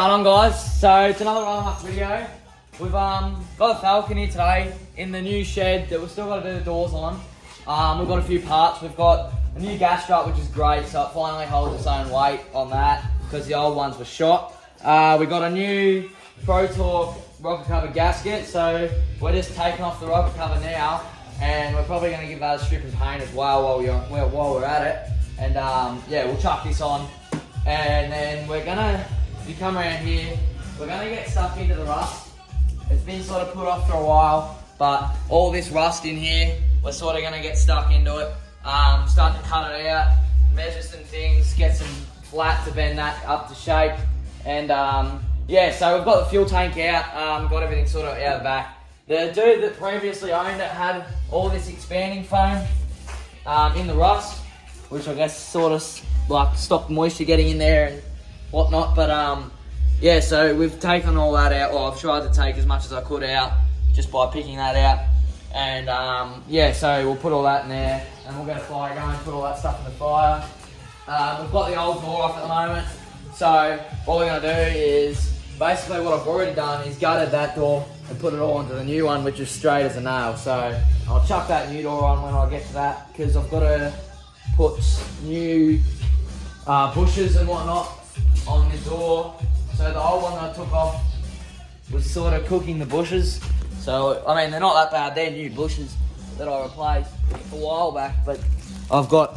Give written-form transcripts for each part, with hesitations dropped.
going on, guys? So it's another run-up video. We've got a Falcon here today in the new shed that we've still got to do the doors on. We've got a few parts. We've got a new gas strut, which is great, so it finally holds its own weight on that because the old ones were shot. We got a new Pro Torque rocker cover gasket, so we're just taking off the rocker cover now, and we're probably going to give that a strip of paint as well while we're at it. And yeah, we'll chuck this on, and then we're gonna, if you come around here, we're gonna get stuck into the rust. It's been sort of put off for a while, but all this rust in here, we're sort of gonna get stuck into it. Start to cut it out, measure some things, get some flat to bend that up to shape, and yeah, so we've got the fuel tank out, got everything sort of out the back. The dude that previously owned it had all this expanding foam in the rust, which I guess sort of like stopped moisture getting in there and whatnot. But yeah, so we've taken all that out, or I've tried to take as much as I could out just by picking that out. And yeah, so we'll put all that in there and we'll get a fire going, put all that stuff in the fire. We've got the old door off at the moment. So what we're gonna do is, basically what I've already done is gutted that door and put it all onto the new one, which is straight as a nail. So I'll chuck that new door on when I get to that, because I've got to put new bushes and whatnot on the door. So the old one that I took off was sort of cooking the bushes. So, I mean, they're not that bad. They're new bushes that I replaced a while back, but I've got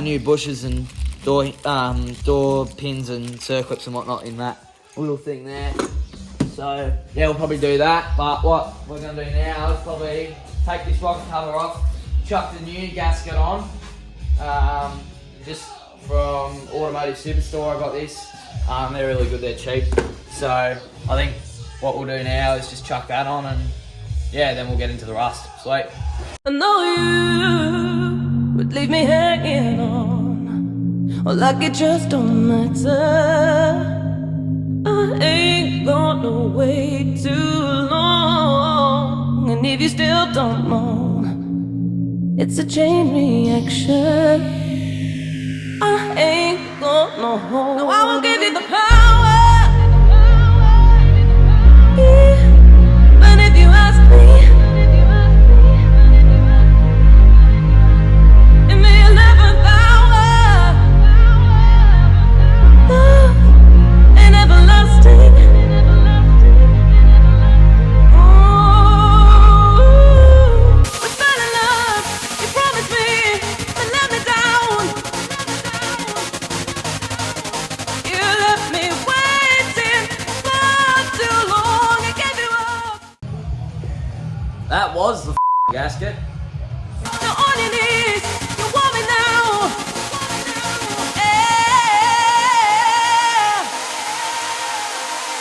new bushes and door pins and circlips and whatnot in that little thing there. So, yeah, we'll probably do that. But what we're going to do now is probably take this rocker cover off, chuck the new gasket on. Just from Automotive Superstore, I got this. They're really good, they're cheap. So I think what we'll do now is just chuck that on, and yeah, then we'll get into the rust. Sweet. I know you would leave me hanging on, or like it just don't matter. I ain't gonna wait too long, and if you still don't know, it's a chain reaction. I ain't gonna hold. No, I won't give you the power. But if you ask me, in the 11th hour, love ain't everlasting. Oh, we fell in love. You promised me, but let me down. That was the gasket. Now on your knees, you want me now. Yeah.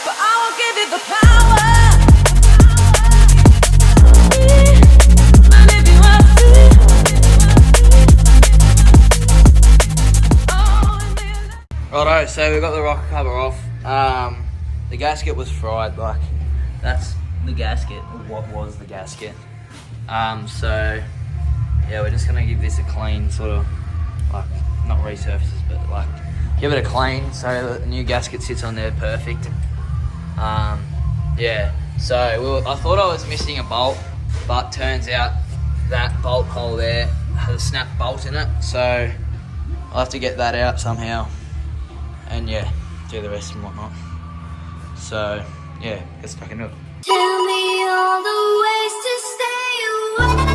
But I won't give you the power. And if you ask me, Righto, so we got the rocker cover off. The gasket was fried, like, that's the gasket, or what was the gasket. So yeah, we're just gonna give this a clean, sort of like, not resurfaces, but like give it a clean so that the new gasket sits on there perfect. Yeah, so I thought I was missing a bolt, but turns out that bolt hole there has a snap bolt in it, so I'll have to get that out somehow and yeah, do the rest and whatnot. So yeah, let's fucking do it. Tell me all the ways to stay away.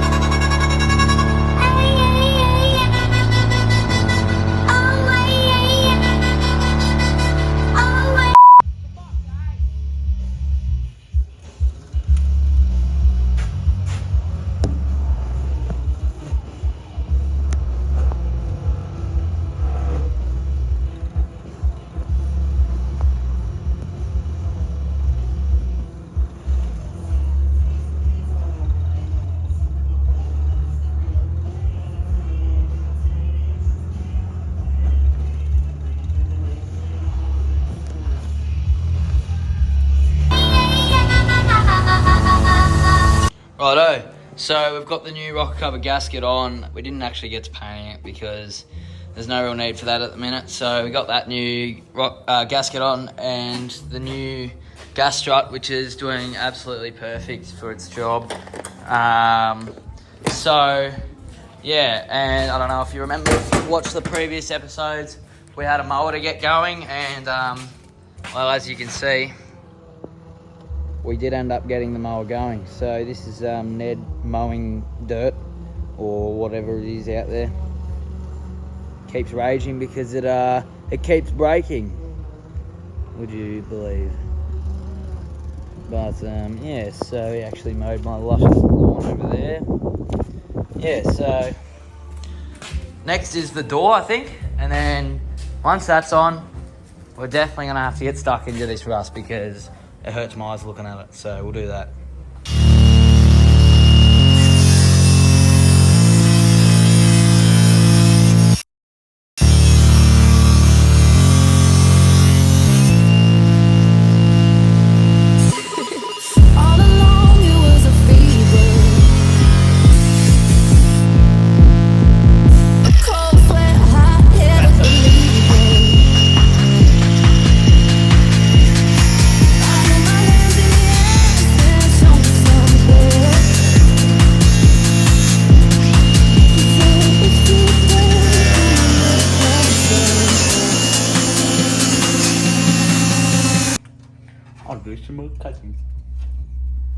Righto, so we've got the new rocker cover gasket on. We didn't actually get to painting it because there's no real need for that at the minute. So we got that new gasket on and the new gas strut, which is doing absolutely perfect for its job. So yeah, and I don't know if you remember, if you watched the previous episodes, we had a mower to get going, and well, as you can see, we did end up getting the mower going. So this is Ned mowing dirt or whatever it is out there. Keeps raging because it keeps breaking, would you believe? But yeah, so he actually mowed my luscious lawn over there. Yeah, so next is the door, I think, and then once that's on, we're definitely gonna have to get stuck into this rust because it hurts my eyes looking at it. So we'll do that. All along it was a fever, a cold sweat, hot head of leaving. I put my hands in the air and show me something. I'll do some more cutting.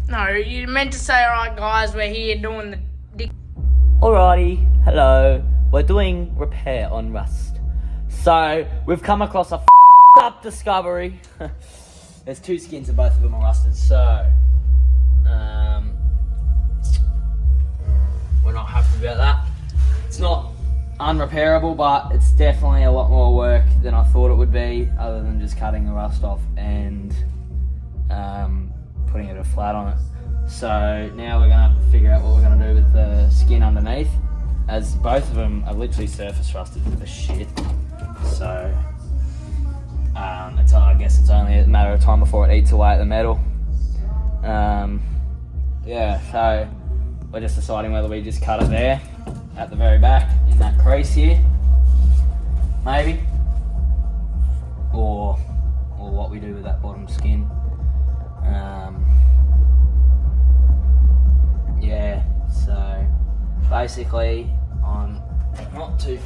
No, you meant to say, alright guys, we're here doing the dick. Alrighty, hello. We're doing repair on rust. So we've come across a up discovery. There's two skins and both of them are rusted. So we're not happy about that. It's not unrepairable, but it's definitely a lot more work than I thought it would be, other than just cutting the rust off and putting it a flat on it. So now we're gonna have to figure out what we're gonna do with the skin underneath, as both of them are literally surface rusted for shit. So I guess it's only a matter of time before it eats away at the metal. Yeah, so we're just deciding whether we just cut it there at the very back in that crease here, maybe, or what we do with that bottom skin. Yeah, so basically I'm not too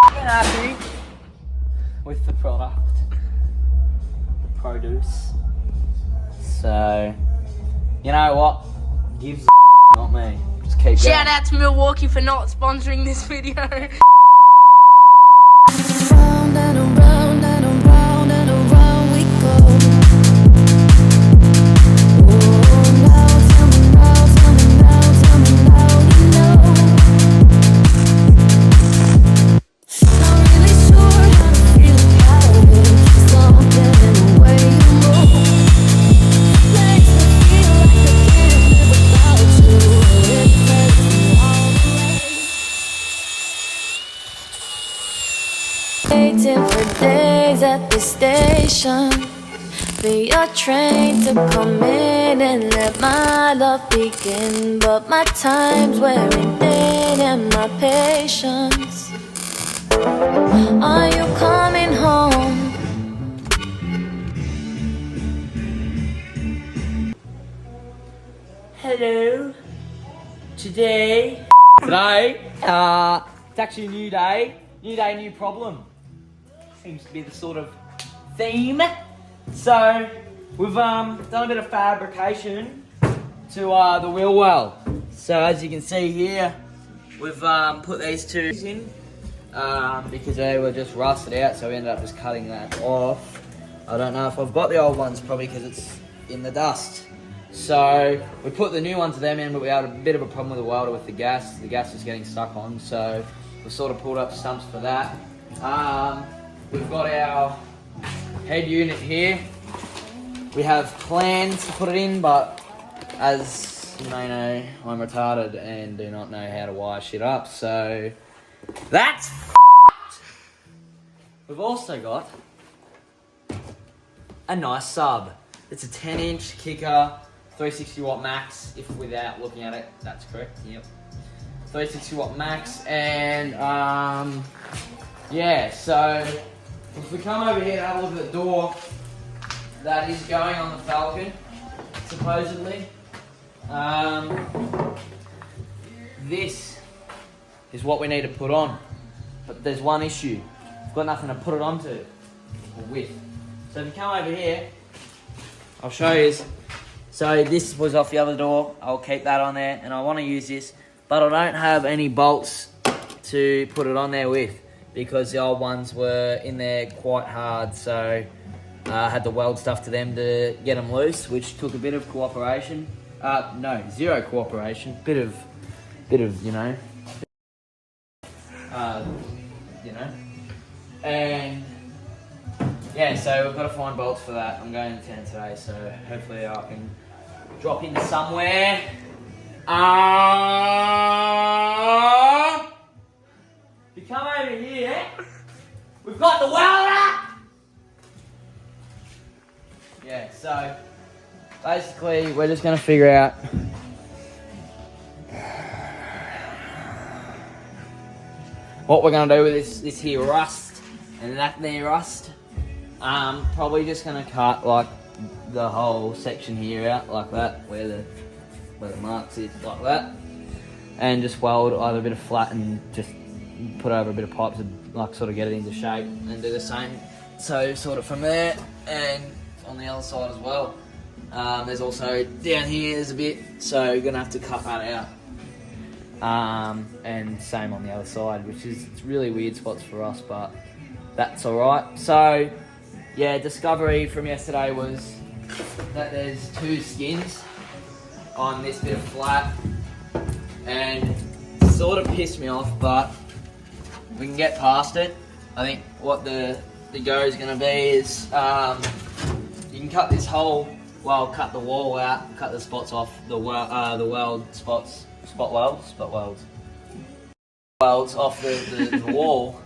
happy with the product, the produce. So you know what? Gives a not me. Just keep Shout going. out to Milwaukee for not sponsoring this video. Round and around and around and around we go. Oh, now tell me now, tell me now, tell me now, you know. Not really sure how to feel about it. Something in the way you move makes me feel like I can't live without you. It takes me all the way. Waiting for days at the station for your train to come in and let my love begin. But my time's wearing thin and my patience. Are you coming home? Hello. Today, it's actually a new day. New day, new problem. Seems to be the sort of theme. So we've done a bit of fabrication to the wheel well. So as you can see here, we've put these two in because they were just rusted out. So we ended up just cutting that off. I don't know if I've got the old ones, probably because it's in the dust. So we put the new ones of them in, but we had a bit of a problem with the welder with the gas. The gas was getting stuck on, so we sort of pulled up stumps for that. We've got our head unit here. We have plans to put it in, but as you may know, I'm retarded and do not know how to wire shit up, so that's f***ed. We've also got a nice sub. It's a 10-inch kicker, 360 watt max, if without looking at it, that's correct, yep. 360 watt max, and yeah, so if we come over here and have a look at the door that is going on the Falcon, supposedly, this is what we need to put on. But there's one issue. We've got nothing to put it onto, or with. So if you come over here, I'll show you. So this was off the other door. I'll keep that on there, and I want to use this, but I don't have any bolts to put it on there with because the old ones were in there quite hard. So I had to weld stuff to them to get them loose, which took a bit of cooperation. No, zero cooperation. Bit of, you know. And yeah, so we've got to find bolts for that. I'm going to town today, so hopefully I can drop into somewhere. If you come over here, we've got the welder. Yeah, so basically we're just going to figure out what we're going to do with this here rust and that there rust. Probably just going to cut like the whole section here out like that, where the marks is like that, and just weld either a bit of flat and just put over a bit of pipe to like sort of get it into shape, and do the same. So sort of from there and on the other side as well. There's also down here there's a bit, so you're gonna have to cut that out. And same on the other side, which is it's really weird spots for us, but that's all right. So yeah, discovery from yesterday was that there's 2 skins on this bit of flat, and it sort of pissed me off, but we can get past it. I think what the go is going to be is you can cut this whole, well, cut the wall out, cut the spots off, the weld spots, spot welds off the wall,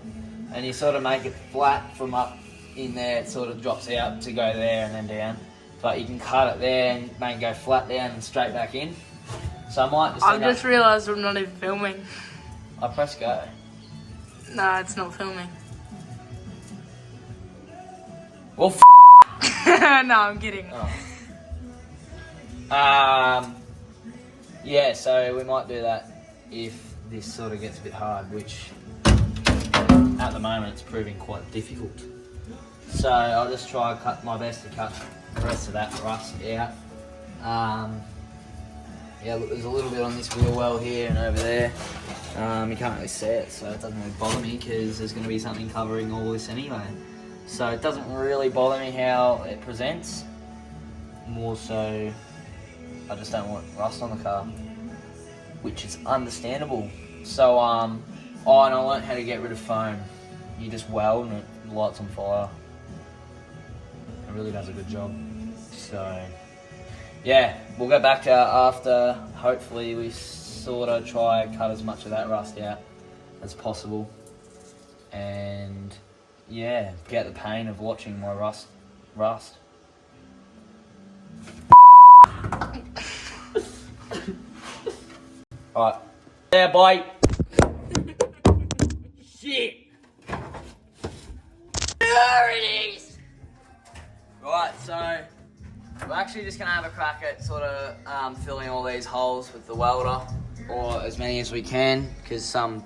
and you sort of make it flat from up in there. It sort of drops out to go there and then down, but you can cut it there and make it go flat down and straight back in. So I might just... I've just realised I'm not even filming. I press go. No, it's not filming. Well, no, I'm kidding. Oh. Yeah, so we might do that if this sort of gets a bit hard, which at the moment it's proving quite difficult. So I'll just try and cut my best to cut the rest of that rust out. Yeah, look, there's a little bit on this wheel well here and over there. You can't really see it, so it doesn't really bother me because there's going to be something covering all this anyway. So it doesn't really bother me how it presents. More so, I just don't want rust on the car, which is understandable. So, and I learned how to get rid of foam. You just weld and it lights on fire. It really does a good job. So, yeah, we'll go back to after. Hopefully we sort of try and cut as much of that rust out as possible. And yeah, get the pain of watching my rust. Alright. Yeah, bye. Shit. There it is. Right, so we're actually just gonna have a crack at sort of filling all these holes with the welder, or as many as we can, because some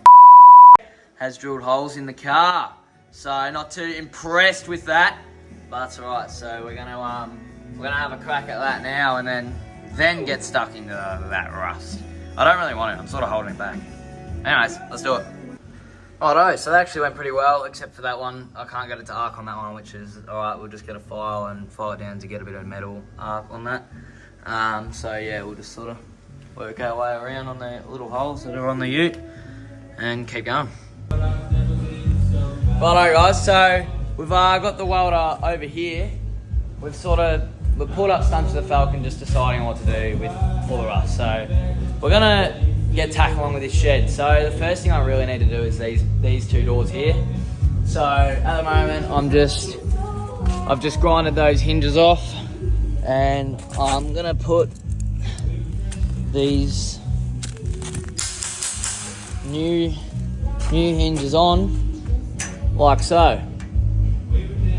has drilled holes in the car. So not too impressed with that, but that's alright. So we're gonna have a crack at that now, and then get stuck into that rust. I don't really want it. I'm sort of holding it back. Anyways, let's do it. Righto, so that actually went pretty well, except for that one. I can't get it to arc on that one, which is alright. We'll just get a file and file it down to get a bit of metal arc on that. So yeah, we'll just sort of work our way around on the little holes that are on the ute and keep going. Righto guys, so we've got the welder over here. We've pulled up stumps of the Falcon, just deciding what to do with all the rust. So we're gonna get tackling with this shed. So the first thing I really need to do is these 2 doors here. So at the moment I've just grinded those hinges off, and I'm gonna put these new hinges on, like so.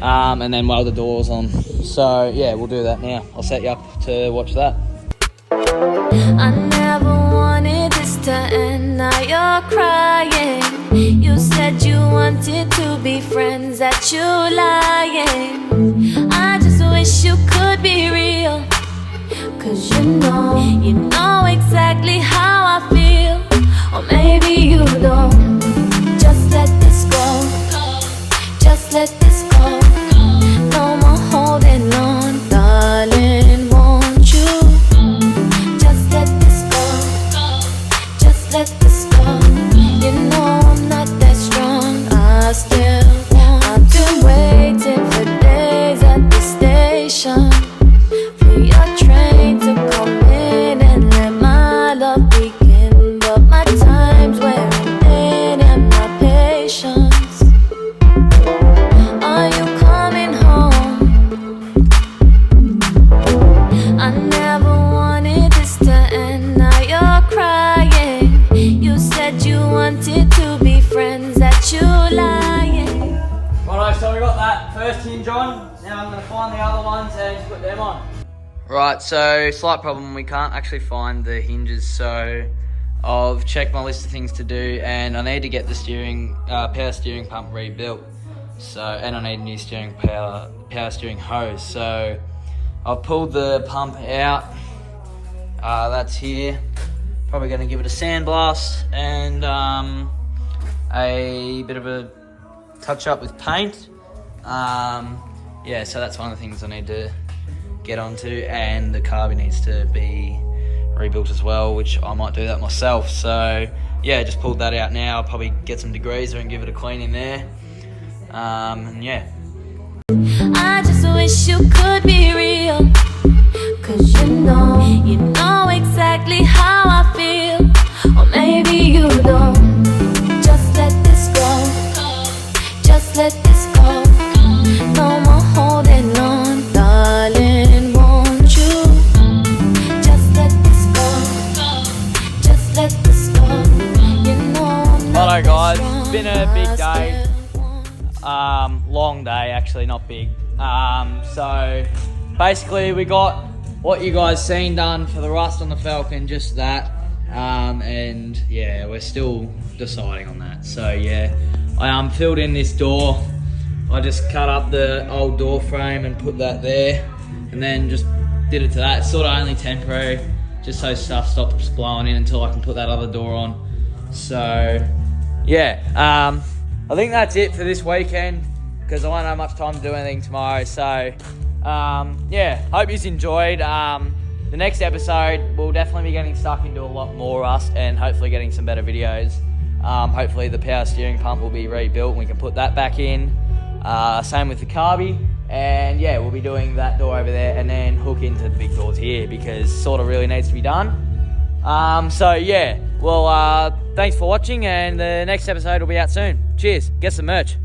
And then weld the doors on. So yeah, we'll do that now. I'll set you up to watch that. I never wanted this to end, now you're crying. You said you wanted to be friends, that you lying. I just wish you could be real, 'cause you know exactly how I feel. Or maybe you don't. Just let this go, just let this go. No more holding on, darling, won't you? Just let this go, just let this go. You know I'm not that strong, I still want. I've been waiting for days at the station for your train to come in and let my love begin. But my time's wearing thin and my patience. Are you coming home? I never wanted this to end, now you're crying. You said you wanted to be friends, that you lying. Righto, so we got that first hinge on. Now I'm going to find the other ones and put them on. Right, so slight problem, we can't actually find the hinges, so I've checked my list of things to do and I need to get the power steering pump rebuilt. So, and I need a new power steering hose. So I've pulled the pump out, that's here. Probably going to give it a sandblast and a bit of a touch up with paint. Yeah, so that's one of the things I need to get onto, and the carby needs to be rebuilt as well, which I might do that myself. So yeah, just pulled that out now. I'll probably get some degreaser and give it a clean in there. And yeah. I just wish you could be real, 'cause you know exactly how I feel. Or maybe you don't. Just let this go, just let this go. No more holding on, darling, won't you? Just let this go, just let this go. You know I'm not Hello guys, that it's been a strong, big I day. still want. Long day actually, not big. So basically we got what you guys seen done for the rust on the Falcon, just that. And yeah, we're still deciding on that. So yeah, I filled in this door. I just cut up the old door frame and put that there, and then just did it to that. It's sort of only temporary, just so stuff stops blowing in until I can put that other door on. So yeah, I think that's it for this weekend, because I won't have much time to do anything tomorrow. So yeah, hope you enjoyed. The next episode, we'll definitely be getting stuck into a lot more rust and hopefully getting some better videos. Hopefully the power steering pump will be rebuilt and we can put that back in. Same with the carby. And yeah, we'll be doing that door over there and then hook into the big doors here, because sort of really needs to be done. So yeah, well, thanks for watching, and the next episode will be out soon. Cheers, get some merch.